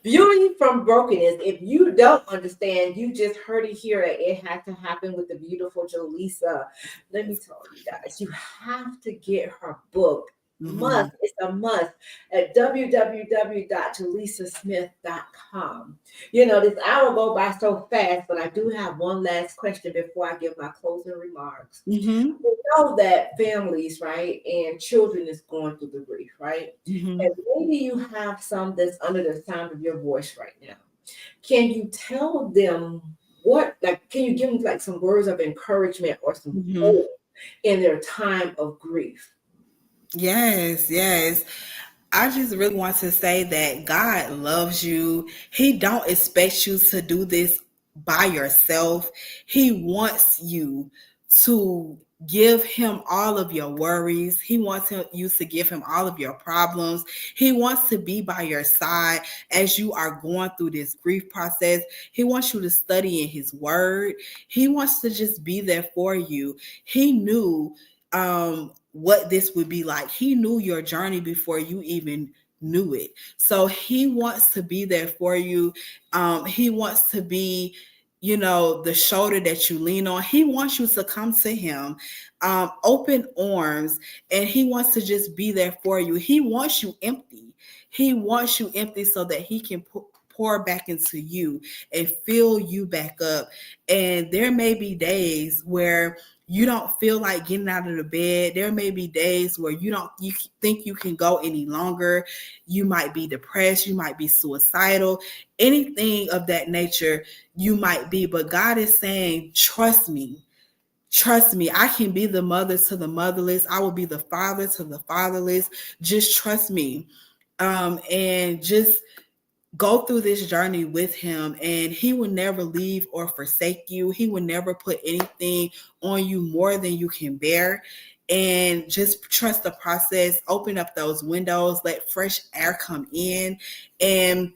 Beauty from brokenness. If you don't understand, you just heard it here. It had to happen with the beautiful Jalisa. Let me tell you guys, you have to get her book. Mm-hmm. Must. It's a must at www.jalisasmith.com. This hour go by so fast, but I do have one last question before I give my closing remarks. Mm-hmm. We know that families, right, and children is going through the grief, right? Mm-hmm. And maybe you have some that's under the sound of your voice right now. Can you tell them can you give them like some words of encouragement or some Mm-hmm. hope in their time of grief? Yes, yes. I just really want to say that God loves you. He don't expect you to do this by yourself. He wants you to give him all of your worries. He wants you to give him all of your problems. He wants to be by your side as you are going through this grief process. He wants you to study in his word. He wants to just be there for you. He knew what this would be like. He knew your journey before you even knew it. So he wants to be there for you. He wants to be, the shoulder that you lean on. He wants you to come to him, open arms, and he wants to just be there for you. He wants you empty. He wants you empty so that he can pour back into you and fill you back up. And there may be days where you don't feel like getting out of the bed. There may be days where you think you can go any longer. You might be depressed. You might be suicidal, anything of that nature you might be. But God is saying, trust me. Trust me. I can be the mother to the motherless. I will be the father to the fatherless. Just trust me. And just go through this journey with him, and he will never leave or forsake you. He will never put anything on you more than you can bear. And just trust the process. Open up those windows, let fresh air come in, and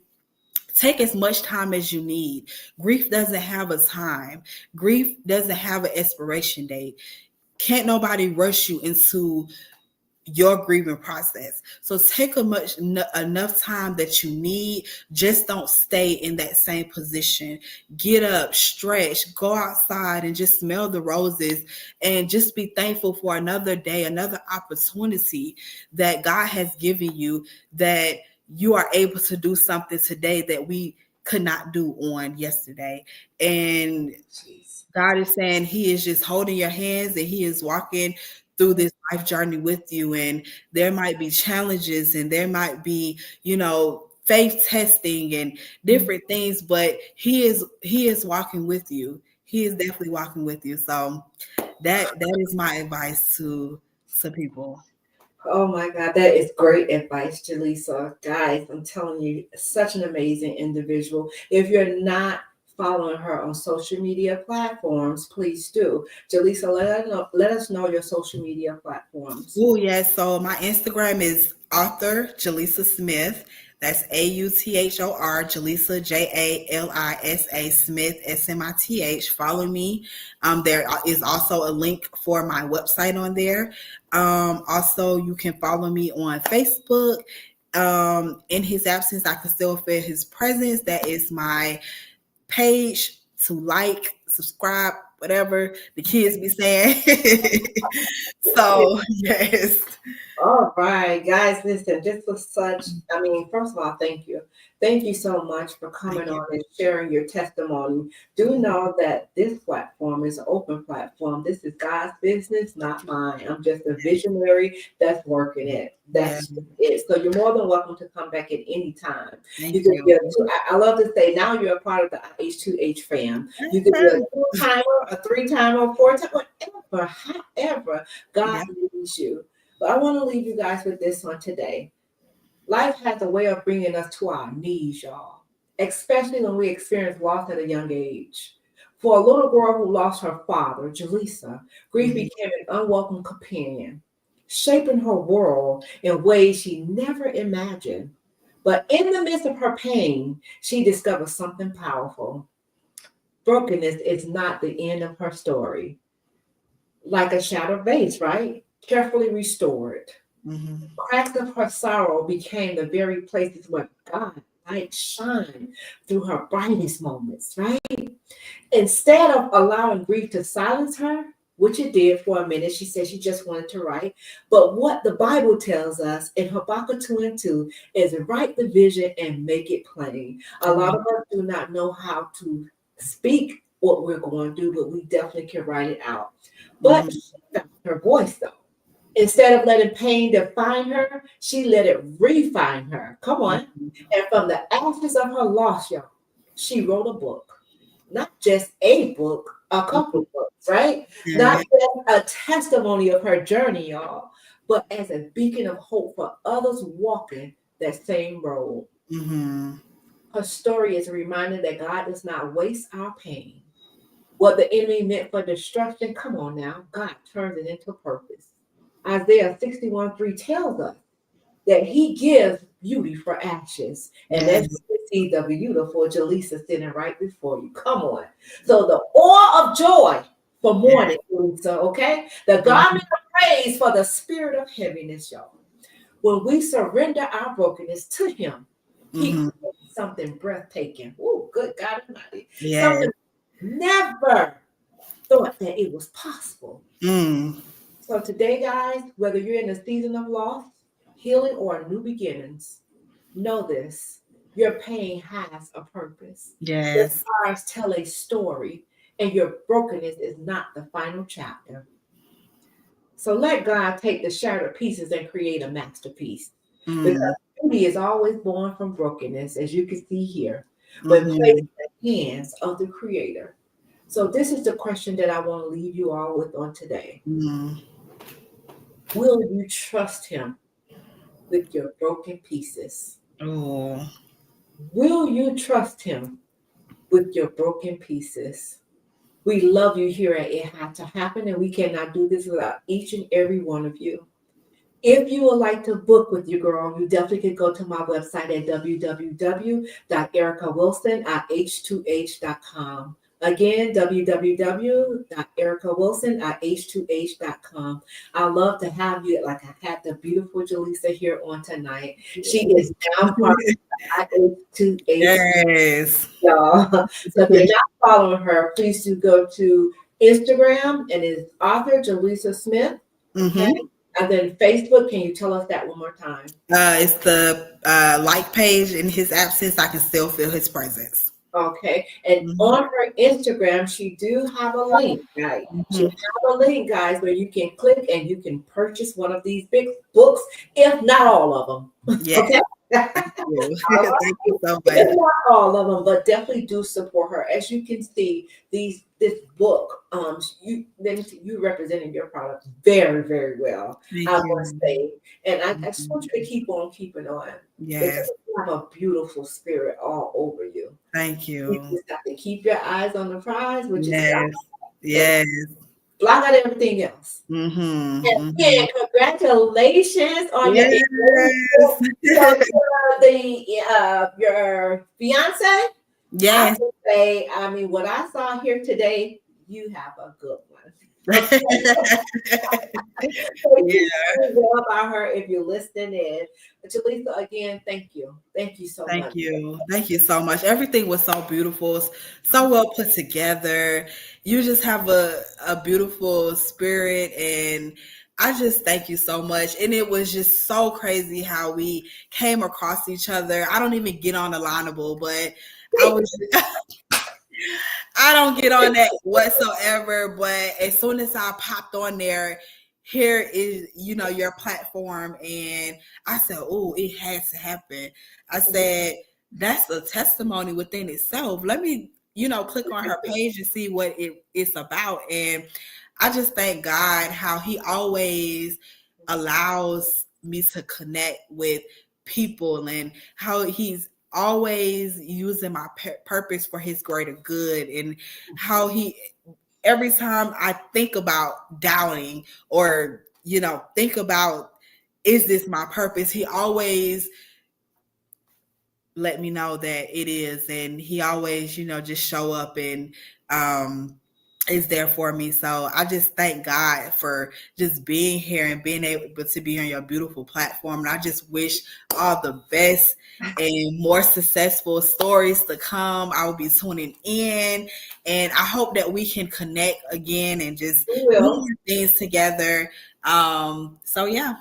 take as much time as you need. Grief doesn't have a time. Grief doesn't have an expiration date. Can't nobody rush you into your grieving process. So take enough time that you need. Just don't stay in that same position. Get up, stretch, go outside and just smell the roses, and just be thankful for another day, another opportunity that God has given you, that you are able to do something today that we could not do on yesterday. And God is saying he is just holding your hands, and he is walking through this life journey with you. And there might be challenges, and there might be, faith testing and different things, but he is walking with you. He is definitely walking with you. So that is my advice to people. Oh my God, that is great advice, Jalisa. Guys, I'm telling you, such an amazing individual. If you're not following her on social media platforms, please do. Jalisa, let us know your social media platforms. Oh, yes. So my Instagram is author Jalisa Smith. That's AUTHOR, Jalisa, JALISA Smith, SMITH. Follow me. There is also a link for my website on there. Also, you can follow me on Facebook. In his absence, I can still feel his presence. That is my page to like, subscribe, whatever the kids be saying. So, yes. All right, guys, listen, this was first of all, thank you. Thank you so much for coming on and sharing your testimony. Do know that this platform is an open platform. This is God's business, not mine. I'm just a visionary that's working it. That's it. So you're more than welcome to come back at any time. Thank you. I love to say now you're a part of the H2H fam. You can be a 2-timer, a 3-timer, a 4-timer, however God leads you. But I want to leave you guys with this one today. Life has a way of bringing us to our knees, y'all, especially when we experience loss at a young age. For a little girl who lost her father, Jalisa, grief became an unwelcome companion, shaping her world in ways she never imagined. But in the midst of her pain, she discovered something powerful. Brokenness is not the end of her story. Like a shattered vase, right? Carefully restored. Cracks of her sorrow became the very places where God light shine through her brightest moments, right? Instead of allowing grief to silence her, which it did for a minute, she said she just wanted to write. But what the Bible tells us in Habakkuk 2:2 is write the vision and make it plain. A lot of us do not know how to speak what we're going through, but we definitely can write it out. But she found her voice though. Instead of letting pain define her, she let it refine her. Come on. And from the ashes of her loss, y'all, she wrote a book. Not just a book, a couple of books, right? Not just a testimony of her journey, y'all, but as a beacon of hope for others walking that same road. Her story is a reminder that God does not waste our pain. What the enemy meant for destruction, come on now, God turns it into purpose. Isaiah 61:3 tells us that he gives beauty for ashes. And as Yes. you can see, the beautiful Jalisa sitting right before you. Come on. So the oil of joy for mourning, Jalisa, okay? The garment of praise for the spirit of heaviness, y'all. When we surrender our brokenness to him, he Mm-hmm. creates something breathtaking. Oh, good God Almighty. Yes. Something never thought that it was possible. Mm. So today, guys, whether you're in a season of loss, healing, or new beginnings, know this: your pain has a purpose. Your Yes. scars tell a story, and your brokenness is not the final chapter. So let God take the shattered pieces and create a masterpiece. Mm. Because beauty is always born from brokenness, as you can see here, when placed Mm-hmm. in the hands of the Creator. So this is the question that I want to leave you all with on today. Mm. Will you trust Him with your broken pieces? Oh. Will you trust Him with your broken pieces? We love you here at It Had to Happen, and we cannot do this without each and every one of you. If you would like to book with your girl, you definitely can go to my website at www.ericawilson@h2h.com. Again, www.ericawilson@h2h.com. I love to have you, like I had the beautiful Jalisa here on tonight. She is now part of the IH2H, Yes. y'all. So if you're not following her, please do go to Instagram and it's author Jalisa Smith. Okay. Mm-hmm. And then Facebook, can you tell us that one more time? It's the like page. In his absence, I can still feel his presence. Okay. And Mm-hmm. on her Instagram, she do have a link, right? She Mm-hmm. have a link, guys, where you can click and you can purchase one of these big books, if not all of them. Yes. Okay. Thank you. All right. Thank you so much. It's not all of them, but definitely do support her. As you can see, this book, you represented your product very, very well. Thank I want to you. say, and I just want Mhm. you to keep on keeping on because Yes. you have a beautiful spirit all over you. Thank You you. just have to keep your eyes on the prize, which is God, Yes. and Yes. block out everything else. Mm-hmm. And Mm-hmm. again, congratulations on your Yes. engagement. So your fiance, I Yes. would say, I mean, what I saw here today, you have a good one. Okay. So Yeah. keep doing well about her if you're listening in. But Jalisa, again, thank you. Thank you so Thank much. you. Thank you so much. Everything was so beautiful, so well put together. You just have a beautiful spirit, and I just thank you so much. And it was just so crazy how we came across each other. I don't even get on the lineable, but I was I don't get on that whatsoever. But as soon as I popped on there, here is, your platform. And I said, oh, it has to happen. I said, that's a testimony within itself. Let me, click on her page and see what it's about. And I just thank God how he always allows me to connect with people, and how he's always using my purpose for his greater good, and how he, every time I think about doubting, or think about, is this my purpose, he always let me know that it is. And he always, just show up and is there for me. So I just thank God for just being here and being able to be on your beautiful platform. And I just wish all the best and more successful stories to come. I will be tuning in, and I hope that we can connect again and just We do will. more things together. So yeah.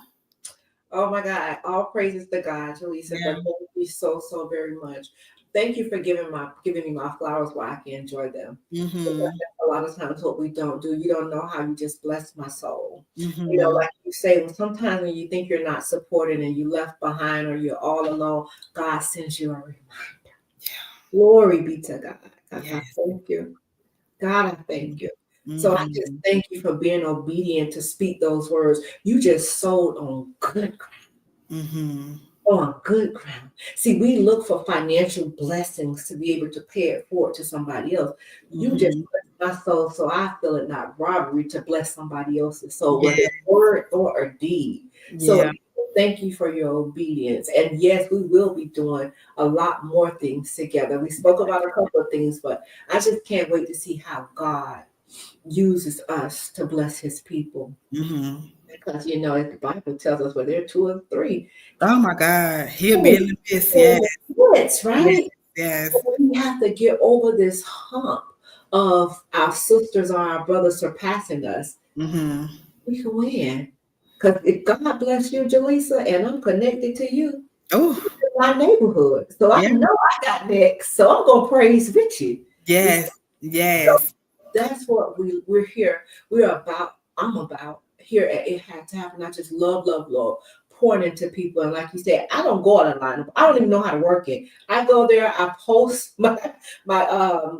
Oh my God. All praises to God, Jalisa. Yeah. But thank you so, so very much. Thank you for giving me my flowers while I can enjoy them. Because Mm-hmm. that's a lot of times what we don't do. You don't know how you just blessed my soul. Mm-hmm. Like you say, sometimes when you think you're not supported and you left behind or you're all alone, God sends you a reminder. Glory be to God. God, I Yes. thank you. God, I thank you. So I just Mm-hmm. thank you for being obedient to speak those words. You just sold on good ground. Mm-hmm. on good ground. See, we look for financial blessings to be able to pay it forward to somebody else. You just Mhm. bless my soul, so I feel it not robbery to bless somebody else's soul, whether Yeah. it's word, thought, or deed. So Yeah. thank you for your obedience. And yes, we will be doing a lot more things together. We spoke about a couple of things, but I just can't wait to see how God uses us to bless his people. Mhm. Because as the Bible tells us, where there are two or three, Oh my God. He'll be in the midst. Yes. it's Yes. right. Yes. We have to get over this hump of our sisters or our brothers surpassing us. Mhm. We can win. Because if God bless you, Jalisa, and I'm connected to you, Oh, in my neighborhood. So I yeah. know I got next. So I'm gonna praise with you. Yes. Yes. That's what we're here. We're about, I'm about here at It Had to Happen. I just love, love, love pouring into people. And like you said, I don't go on a lineup. I don't even know how to work it. I go there, I post my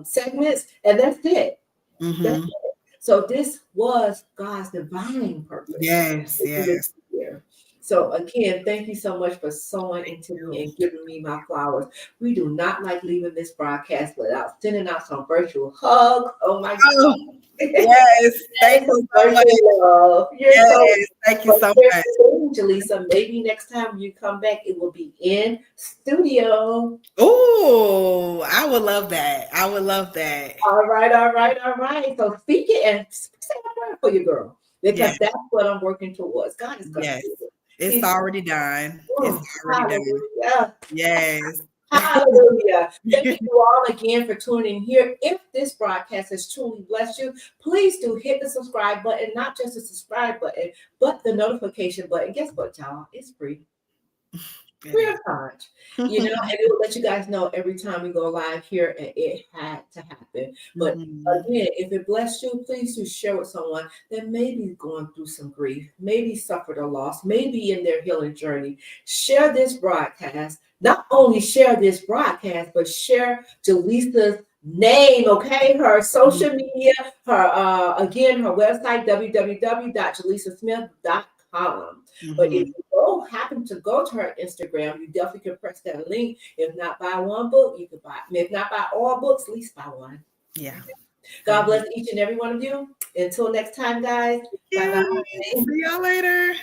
segments, and that's it. That's Mhm. it. So this was God's divine purpose Yes. for you to Yes. be here. So again, thank you so much for sowing Thank into you. me and giving me my flowers. We do not like leaving this broadcast without sending out some virtual hugs. Oh my Oh, God. yes. Thank And you some so much. virtual love. You're so Yes. Thank you but so here's much. the thing, Jalisa. Maybe next time you come back, it will be in studio. Oh, I would love that. I would love that. All right, all right, all right. So speak it and say a prayer for your girl. Yes. Because that's what I'm working towards. God is gonna Yes. do it. It's He's already done. It's already done. hallelujah. Yes. Hallelujah. Thank you all again for tuning in here. If this broadcast has truly blessed you, please do hit the subscribe button, not just the subscribe button, but the notification button. Guess what, y'all? It's free. It Free is. of charge. And it will let you guys know every time we go live here, and it had to happen. But Mhm. again, if it blessed you, please do share with someone that may be going through some grief, maybe suffered a loss, maybe in their healing journey. Share this broadcast. Not only share this broadcast, but share Jalisa's name, okay? Her social media, her website, www.jalisasmith.com. But if Mhm. you happen to go to her Instagram, you definitely can press that link. If not buy one book, you can buy. If not buy all books, at least buy one. Yeah. God Mhm. bless each and every one of you. Until next time, guys. Bye Yeah. bye. See y'all later.